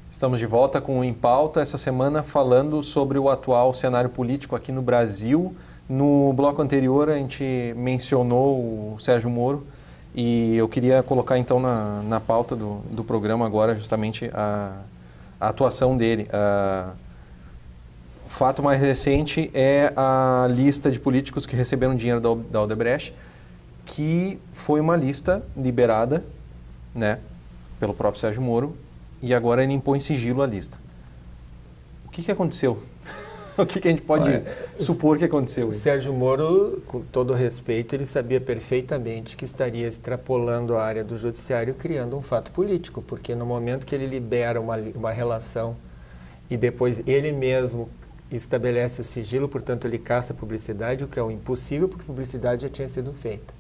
Estamos de volta com o Em Pauta, essa semana falando sobre o atual cenário político aqui no Brasil. No bloco anterior a gente mencionou o Sérgio Moro e eu queria colocar então na pauta do programa agora justamente a atuação dele. O fato mais recente é a lista de políticos que receberam dinheiro da Odebrecht, que foi uma lista liberada, né, pelo próprio Sérgio Moro, e agora ele impõe sigilo à lista. O que aconteceu? O que a gente pode supor que aconteceu? O Sérgio Moro, com todo respeito, ele sabia perfeitamente que estaria extrapolando a área do judiciário, criando um fato político, porque no momento que ele libera uma relação e depois ele mesmo estabelece o sigilo, portanto ele caça a publicidade, o que é o impossível, porque a publicidade já tinha sido feita.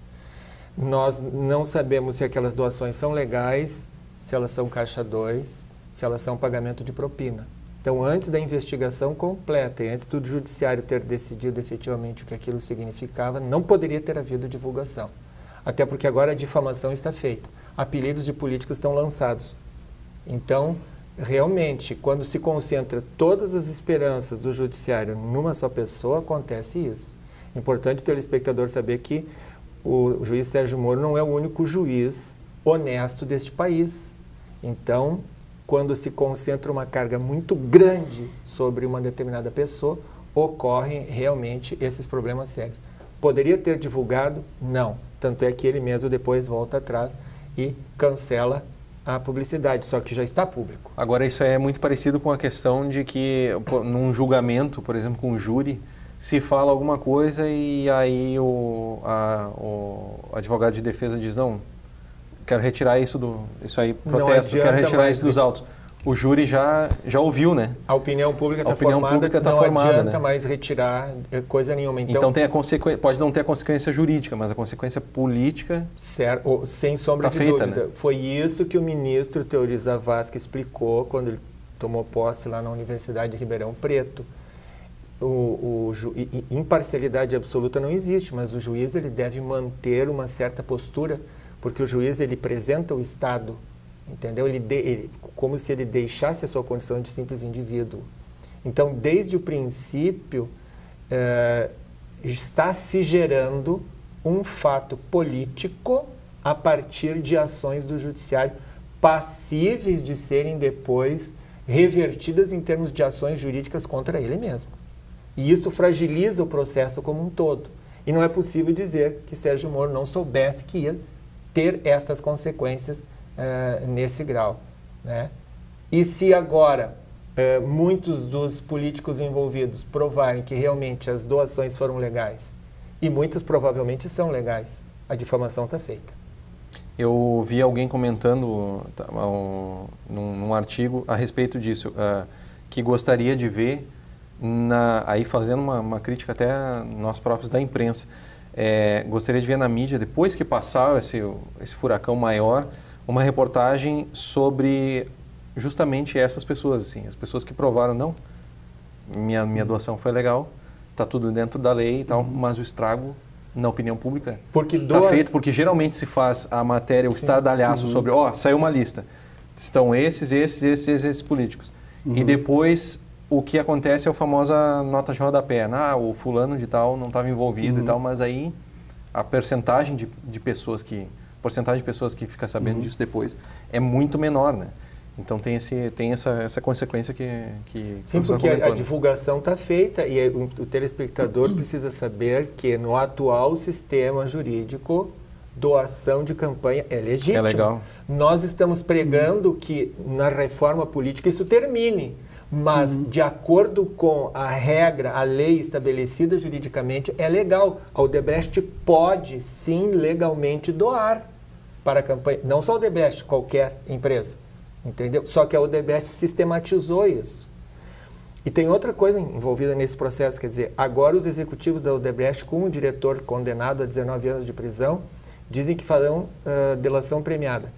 Nós não sabemos se aquelas doações são legais, se elas são caixa 2, se elas são pagamento de propina. Então, antes da investigação completa e antes do judiciário ter decidido efetivamente o que aquilo significava, não poderia ter havido divulgação. Até porque agora a difamação está feita. Apelidos de políticos estão lançados. Então, realmente, quando se concentra todas as esperanças do judiciário numa só pessoa, acontece isso. Importante o telespectador saber que o juiz Sérgio Moro não é o único juiz honesto deste país. Então, quando se concentra uma carga muito grande sobre uma determinada pessoa, ocorrem realmente esses problemas sérios. Poderia ter divulgado? Não. Tanto é que ele mesmo depois volta atrás e cancela a publicidade, só que já está público. Agora, isso é muito parecido com a questão de que, num julgamento, por exemplo, com um júri, se fala alguma coisa e aí o advogado de defesa diz, não, quero retirar isso aí, protesto, quero retirar isso dos autos. O júri já ouviu, né? A opinião pública está formada, não adianta mais retirar coisa nenhuma. Então tem a pode não ter a consequência jurídica, mas a consequência política... Certo, sem sombra de dúvida. Né? Foi isso que o ministro Teori Zavascki explicou quando ele tomou posse lá na Universidade de Ribeirão Preto. Imparcialidade absoluta não existe, mas o juiz ele deve manter uma certa postura, porque o juiz ele representa o Estado, entendeu? Como se ele deixasse a sua condição de simples indivíduo. Então, desde o princípio, está se gerando um fato político a partir de ações do judiciário passíveis de serem depois revertidas em termos de ações jurídicas contra ele mesmo. E isso fragiliza o processo como um todo. E não é possível dizer que Sérgio Moro não soubesse que ia ter estas consequências nesse grau, né? E se agora muitos dos políticos envolvidos provarem que realmente as doações foram legais, e muitas provavelmente são legais, a difamação está feita. Eu vi alguém comentando num artigo a respeito disso, que gostaria de ver, aí fazendo uma crítica até a nós próprios da imprensa, gostaria de ver na mídia, depois que passar esse furacão maior, uma reportagem sobre justamente essas pessoas, assim, as pessoas que provaram, não, minha doação foi legal, está tudo dentro da lei e tal, mas o estrago na opinião pública está feito, porque geralmente se faz a matéria, o estardalhaço sobre, saiu uma lista, estão esses políticos, e depois o que acontece é a famosa nota de rodapé, o fulano de tal não estava envolvido e tal, mas aí a porcentagem de pessoas que fica sabendo disso depois é muito menor, né? Então tem essa consequência que sim, porque a divulgação está feita e o telespectador precisa saber que no atual sistema jurídico, doação de campanha é legítima. É legal. Nós estamos pregando que na reforma política isso termine, mas de acordo com a regra, a lei estabelecida juridicamente, é legal. A Odebrecht pode sim legalmente doar para a campanha, não só a Odebrecht, qualquer empresa. Entendeu? Só que a Odebrecht sistematizou isso. E tem outra coisa envolvida nesse processo, quer dizer, agora os executivos da Odebrecht, com o diretor condenado a 19 anos de prisão, dizem que farão delação premiada.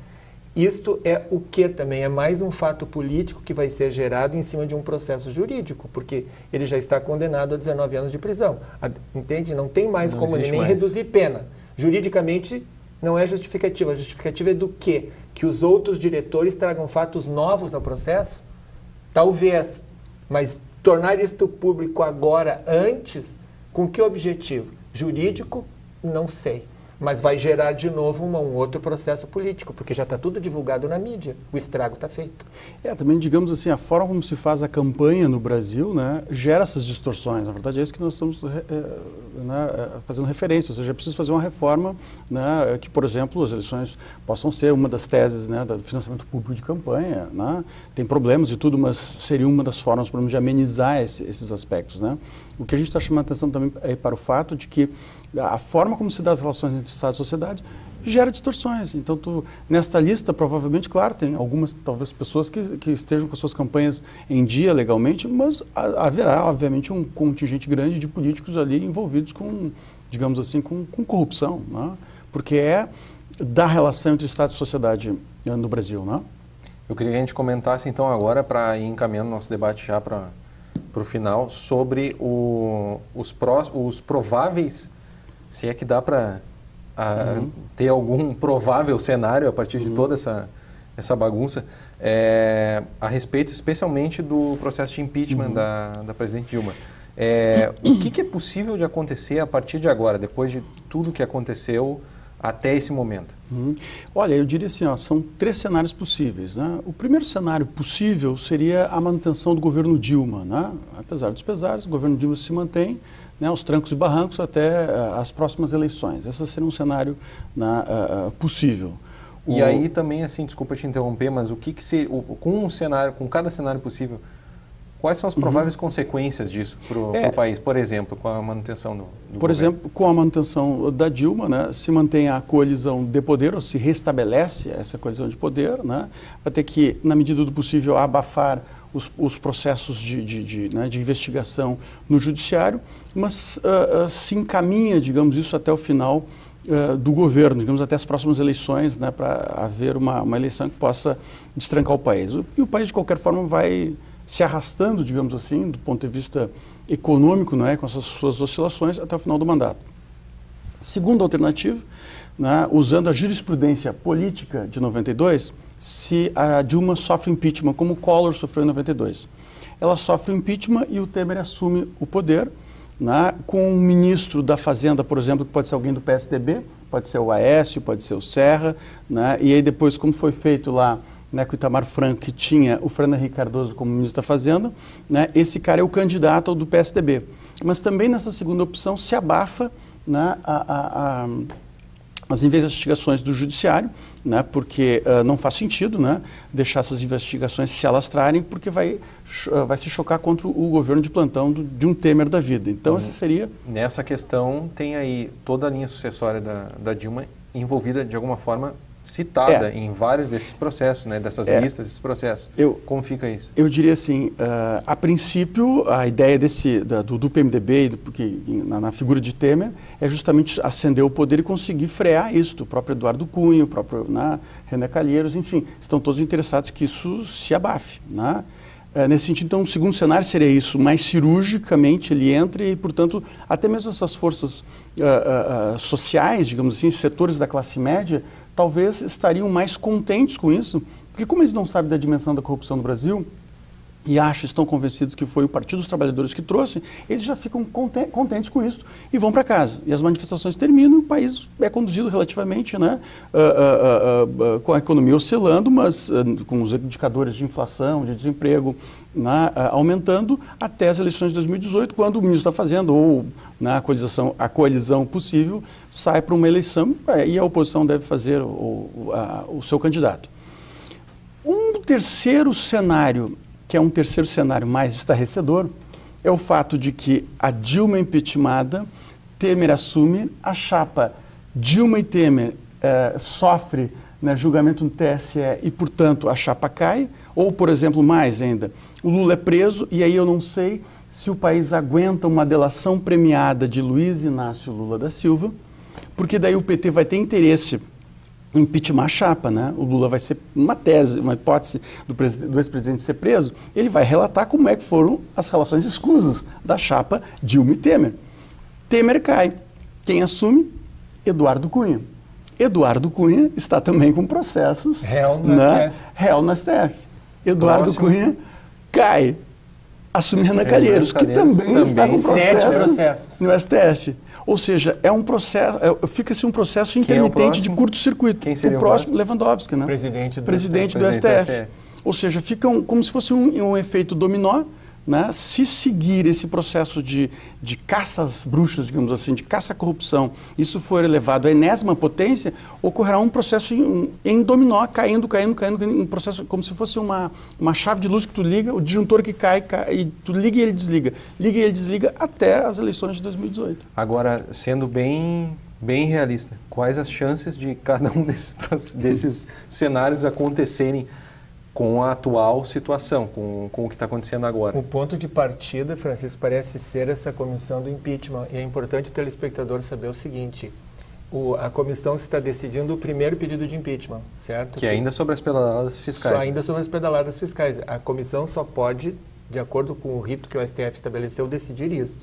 Isto é o que também? É mais um fato político que vai ser gerado em cima de um processo jurídico, porque ele já está condenado a 19 anos de prisão. Entende? Não tem mais como ele nem reduzir pena. Juridicamente, não é justificativa. A justificativa é do quê? Que os outros diretores tragam fatos novos ao processo? Talvez. Mas tornar isto público agora, antes, com que objetivo? Jurídico? Não sei. Mas vai gerar de novo um outro processo político, porque já está tudo divulgado na mídia, o estrago está feito. Também, digamos assim, a forma como se faz a campanha no Brasil, né, gera essas distorções. Na verdade, é isso que nós estamos fazendo referência, ou seja, é preciso fazer uma reforma, né, que, por exemplo, as eleições possam ser uma das teses, né, do financiamento público de campanha, né, tem problemas e tudo, mas seria uma das formas, por exemplo, de amenizar esses aspectos, né. O que a gente está chamando a atenção também é para o fato de que a forma como se dá as relações entre Estado e sociedade gera distorções. Então, nesta lista, provavelmente, claro, tem algumas, talvez, pessoas que estejam com suas campanhas em dia legalmente, mas haverá, obviamente, um contingente grande de políticos ali envolvidos com, digamos assim, com corrupção, né? Porque é da relação entre Estado e sociedade no Brasil, né? Eu queria que a gente comentasse, então, agora, para ir encaminhando nosso debate já para o final, sobre os prováveis, se é que dá para ter algum provável cenário a partir de toda essa bagunça, a respeito especialmente do processo de impeachment da presidente Dilma. O que é possível de acontecer a partir de agora, depois de tudo que aconteceu até esse momento? Olha, eu diria assim, são 3 cenários possíveis, né? O primeiro cenário possível seria a manutenção do governo Dilma, né? Apesar dos pesares, o governo Dilma se mantém, né, aos trancos e barrancos até as próximas eleições. Esse seria um cenário, né, possível. E aí também, assim, desculpa te interromper, mas com cada cenário possível, quais são as prováveis consequências disso para o país, por exemplo, com a manutenção do Por exemplo, com a manutenção da Dilma, né, se mantém a coalizão de poder, ou se restabelece essa coalizão de poder, né, vai ter que, na medida do possível, abafar os processos de investigação no judiciário, mas se encaminha, digamos, isso até o final do governo, digamos, até as próximas eleições, né, para haver uma eleição que possa destrancar o país. E o país, de qualquer forma, vai se arrastando, digamos assim, do ponto de vista econômico, não é, com essas suas oscilações, até o final do mandato. Segunda alternativa, né, usando a jurisprudência política de 92, se a Dilma sofre impeachment, como o Collor sofreu em 92. Ela sofre o impeachment e o Temer assume o poder, né, com um ministro da Fazenda, por exemplo, que pode ser alguém do PSDB, pode ser o Aécio, pode ser o Serra, né, e aí depois, como foi feito lá, né, com o Itamar Franco, que tinha o Fernando Henrique Cardoso como ministro da Fazenda, né, esse cara é o candidato ao do PSDB. Mas também nessa segunda opção se abafa, né, as investigações do judiciário, né, porque não faz sentido, né, deixar essas investigações se alastrarem, porque vai se chocar contra o governo de plantão de um Temer da vida. Então, essa seria... Nessa questão, tem aí toda a linha sucessória da Dilma envolvida, de alguma forma, citada em vários desses processos, né, dessas listas, desses processos. Como fica isso? Eu diria assim, a princípio, a ideia do PMDB, porque na figura de Temer, é justamente acender o poder e conseguir frear isso. O próprio Eduardo Cunha, o próprio René Calheiros, enfim, estão todos interessados que isso se abafe, né? Nesse sentido, então, o segundo cenário seria isso, mais cirurgicamente ele entra e, portanto, até mesmo essas forças sociais, digamos assim, setores da classe média, talvez estariam mais contentes com isso, porque como eles não sabem da dimensão da corrupção no Brasil e estão convencidos que foi o Partido dos Trabalhadores que trouxe, eles já ficam contentes com isso e vão para casa. E as manifestações terminam e o país é conduzido relativamente, né, com a economia oscilando, mas com os indicadores de inflação, de desemprego, né, aumentando até as eleições de 2018, quando o ministro da Fazenda ou a coalizão possível sai para uma eleição e a oposição deve fazer o seu candidato. Um terceiro cenário, que é um terceiro cenário mais estarrecedor, é o fato de que a Dilma impeachmentada, Temer assume, a chapa Dilma e Temer sofre, né, julgamento no TSE e, portanto, a chapa cai, ou, por exemplo, mais ainda, o Lula é preso e aí eu não sei se o país aguenta uma delação premiada de Luiz Inácio Lula da Silva, porque daí o PT vai ter interesse impeachment a chapa, né? O Lula vai ser uma tese, uma hipótese do ex-presidente ser preso, ele vai relatar como é que foram as relações escusas da chapa Dilma e Temer. Temer cai. Quem assume? Eduardo Cunha. Eduardo Cunha está também com processos réu no STF. Eduardo Cunha cai. Assume Renan Calheiros, que também está com processos no STF. Ou seja, é um processo, fica-se um processo intermitente de curto-circuito. Quem seria o próximo? Lewandowski, né? Presidente do STF. Ou seja, fica como se fosse um efeito dominó, né? Se seguir esse processo de caça às bruxas, digamos assim, de caça à corrupção, isso for elevado à enésima potência, ocorrerá um processo em dominó, caindo, um processo como se fosse uma chave de luz que tu liga, o disjuntor que cai, e tu liga e ele desliga até as eleições de 2018. Agora, sendo bem realista, quais as chances de cada um desses cenários acontecerem com a atual situação, com o que está acontecendo agora? O ponto de partida, Francisco, parece ser essa comissão do impeachment. E é importante o telespectador saber o seguinte: a comissão está decidindo o primeiro pedido de impeachment, certo? Que ainda sobre as pedaladas fiscais. Só ainda sobre as pedaladas fiscais. A comissão só pode, de acordo com o rito que o STF estabeleceu, decidir isso.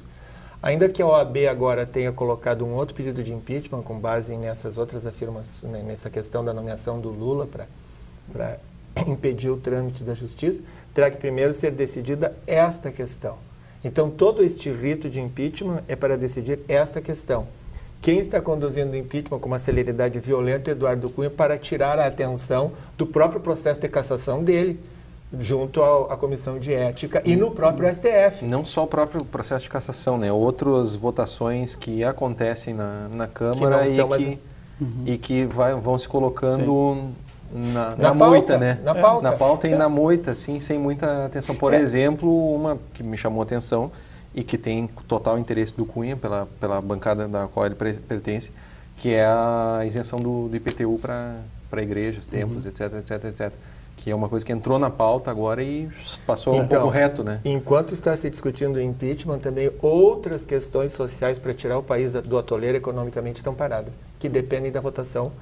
Ainda que a OAB agora tenha colocado um outro pedido de impeachment com base nessas outras afirmações, nessa questão da nomeação do Lula para impedir o trâmite da justiça, terá que primeiro ser decidida esta questão. Então, todo este rito de impeachment é para decidir esta questão. Quem está conduzindo o impeachment com uma celeridade violenta é Eduardo Cunha para tirar a atenção do próprio processo de cassação dele, junto à Comissão de Ética e no próprio STF. Não só o próprio processo de cassação, né? Outras votações que acontecem na Câmara e que vão se colocando na moita, né? Na pauta e na moita, assim, sem muita atenção. Por exemplo, uma que me chamou a atenção e que tem total interesse do Cunha, pela bancada da qual ele pertence, que é a isenção do IPTU para igrejas, templos, etc. Que é uma coisa que entrou na pauta agora e passou um pouco reto, né? Enquanto está se discutindo o impeachment, também outras questões sociais para tirar o país do atoleiro economicamente estão paradas, que dependem da votação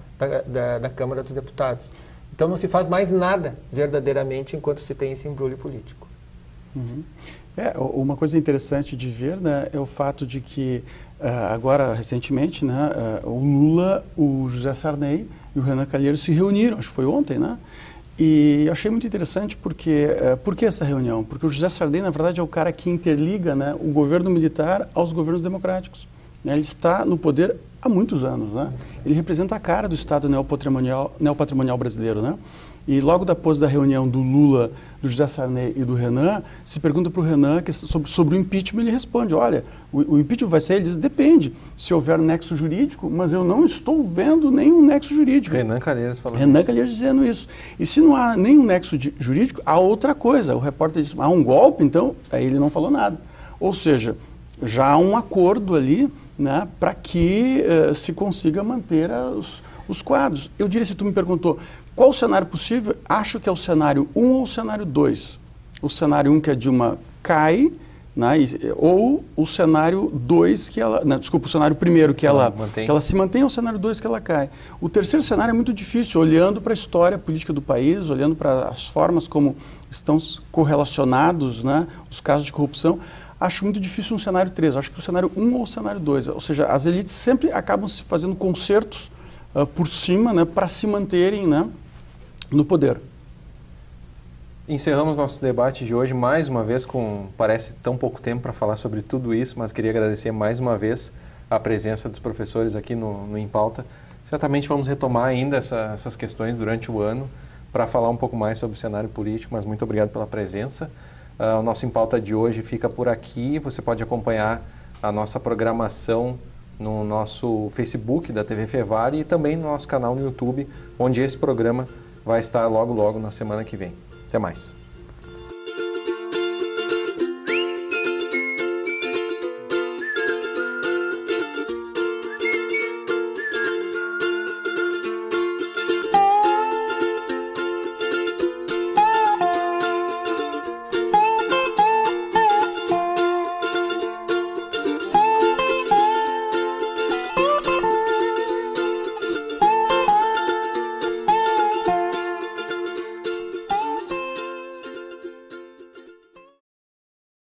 da Câmara dos Deputados. Então não se faz mais nada verdadeiramente enquanto se tem esse embrulho político. Uma coisa interessante de ver, né, é o fato de que agora, recentemente, né, o Lula, o José Sarney e o Renan Calheiros se reuniram, acho que foi ontem, né? E eu achei muito interessante porque, por que essa reunião? Porque o José Sarney, na verdade, é o cara que interliga, né, o governo militar aos governos democráticos. Ele está no poder há muitos anos, né? Ele representa a cara do Estado neopatrimonial brasileiro, né? E logo depois da reunião do Lula, do José Sarney e do Renan, se pergunta para o Renan sobre o impeachment, ele responde: olha, o impeachment vai ser, ele diz, depende, se houver nexo jurídico, mas eu não estou vendo nenhum nexo jurídico. Renan Calheiros falando Renan Calheiros dizendo isso. E se não há nenhum nexo jurídico, há outra coisa. O repórter diz: há um golpe, então, aí ele não falou nada. Ou seja, já há um acordo ali, né, para que se consiga manter os quadros. Eu diria, se tu me perguntou qual o cenário possível, acho que é o cenário 1 ou o cenário 2. O cenário 1 que a Dilma cai, né, ou o cenário 2 que ela... Não, desculpa, o cenário primeiro que ela se mantém, ou o cenário 2 que ela cai. O terceiro cenário é muito difícil, olhando para a história política do país, olhando para as formas como estão correlacionados, né, os casos de corrupção. Acho muito difícil um cenário 3, acho que o cenário 1 ou o cenário 2. Ou seja, as elites sempre acabam se fazendo concertos por cima, né, para se manterem, né, no poder. Encerramos nosso debate de hoje mais uma vez parece tão pouco tempo para falar sobre tudo isso, mas queria agradecer mais uma vez a presença dos professores aqui no Em Pauta. Certamente vamos retomar ainda essas questões durante o ano para falar um pouco mais sobre o cenário político, mas muito obrigado pela presença. O nosso Em Pauta de hoje fica por aqui. Você pode acompanhar a nossa programação no nosso Facebook da TV Fevale e também no nosso canal no YouTube, onde esse programa vai estar logo na semana que vem. Até mais.